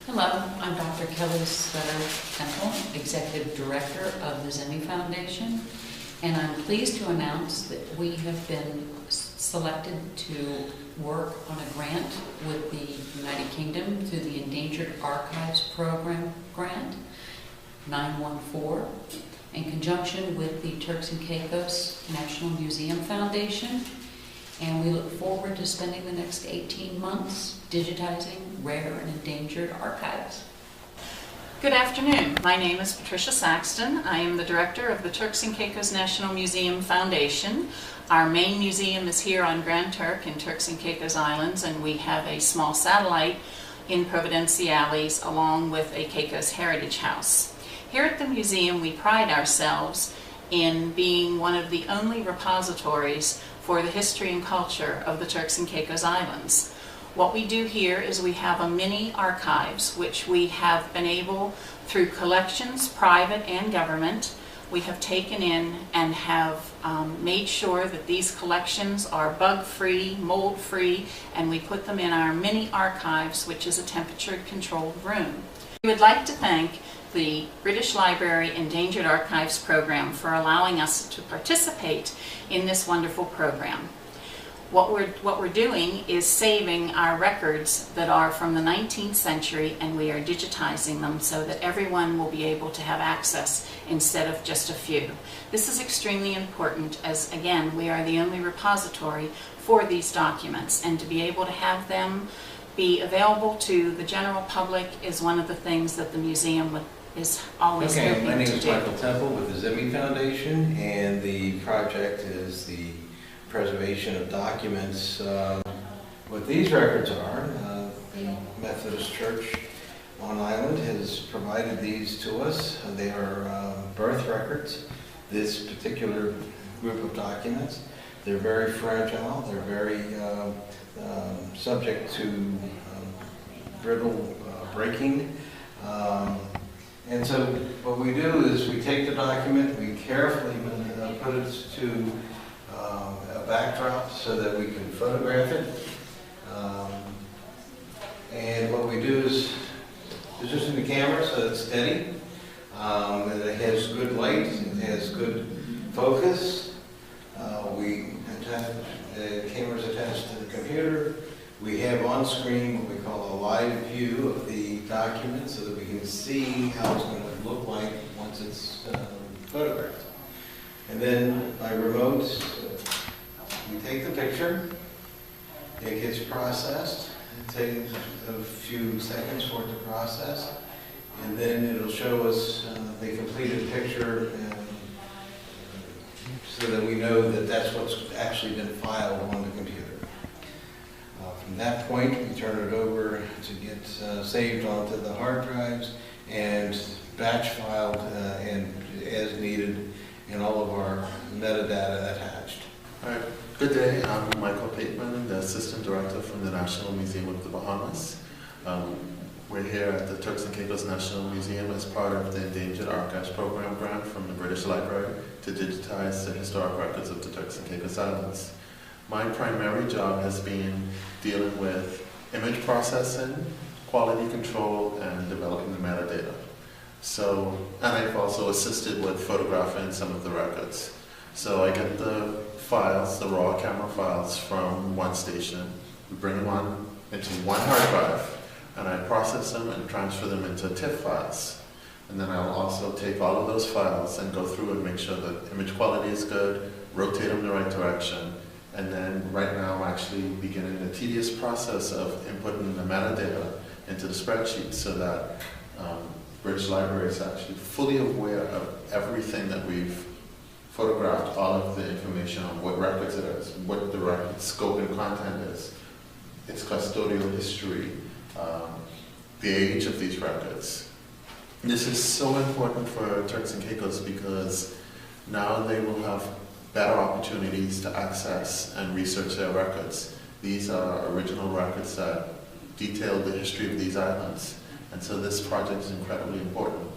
Hello, I'm Dr. Kelly Temple, Executive Director of the Zemi Foundation, and I'm pleased to announce that we have been selected to work on a grant with the United Kingdom through the Endangered Archives Program grant 914 in conjunction with the Turks and Caicos National Museum Foundation. And we look forward to spending the next 18 months digitizing rare and endangered archives. Good afternoon. My name is Patricia Saxton. I am the director of the Turks and Caicos National Museum Foundation. Our main museum is here on Grand Turk in Turks and Caicos Islands, and we have a small satellite in Providenciales along with a Caicos Heritage House. Here at the museum, we pride ourselves in being one of the only repositories for the history and culture of the Turks and Caicos Islands. What we do here is we have a mini archives which we have been able, through collections, private and government, we have taken in and have made sure that these collections are bug-free, mold-free, and we put them in our mini archives, which is a temperature-controlled room. We would like to thank the British Library Endangered Archives program for allowing us to participate in this wonderful program. What we're doing is saving our records that are from the 19th century, and we are digitizing them so that everyone will be able to have access instead of just a few. This is extremely important as, again, we are the only repository for these documents, and to be able to have them be available to the general public is one of the things that the museum is always hoping to do. My name is Michael Temple with the Zemi Foundation, and the project is the preservation of documents. What these records are, the Methodist Church on Island has provided these to us. They are birth records, this particular group of documents. They're very fragile, they're very subject to brittle breaking. And so what we do is we take the document, we carefully put it to a backdrop so that we can photograph it. And what we do is position the camera so it's steady, and it has good light, it has good focus. We attach the cameras attached to the computer. We have on screen what we call a live view of the document so that we can see how it's going to look like once it's photographed. And then by remote, we take the picture, it gets processed, it takes a few seconds for it to process, and then it'll show us the completed picture, so that we know that that's what's actually been filed on the computer. From that point, we turn it over to get saved onto the hard drives and batch filed and as needed, and all of our metadata attached. All right. Good day. I'm Michael Pateman, the Assistant Director from the National Museum of the Bahamas. We're here at the Turks and Caicos National Museum as part of the Endangered Archives Program grant from the British Library to digitize the historic records of the Turks and Caicos Islands. My primary job has been dealing with image processing, quality control, and developing the metadata. And I've also assisted with photographing some of the records. So I get the files, the raw camera files from one station, we bring them on into one hard drive, and I process them and transfer them into TIFF files. And then I'll also take all of those files and go through and make sure that image quality is good, rotate them in the right direction, and then right now I'm actually beginning the tedious process of inputting the metadata into the spreadsheet so that British Library is actually fully aware of everything that we've photographed, all of the information on what records it is, what the record scope and content is, its custodial history, the age of these records. This is so important for Turks and Caicos because now they will have better opportunities to access and research their records. These are original records that detail the history of these islands, and so this project is incredibly important.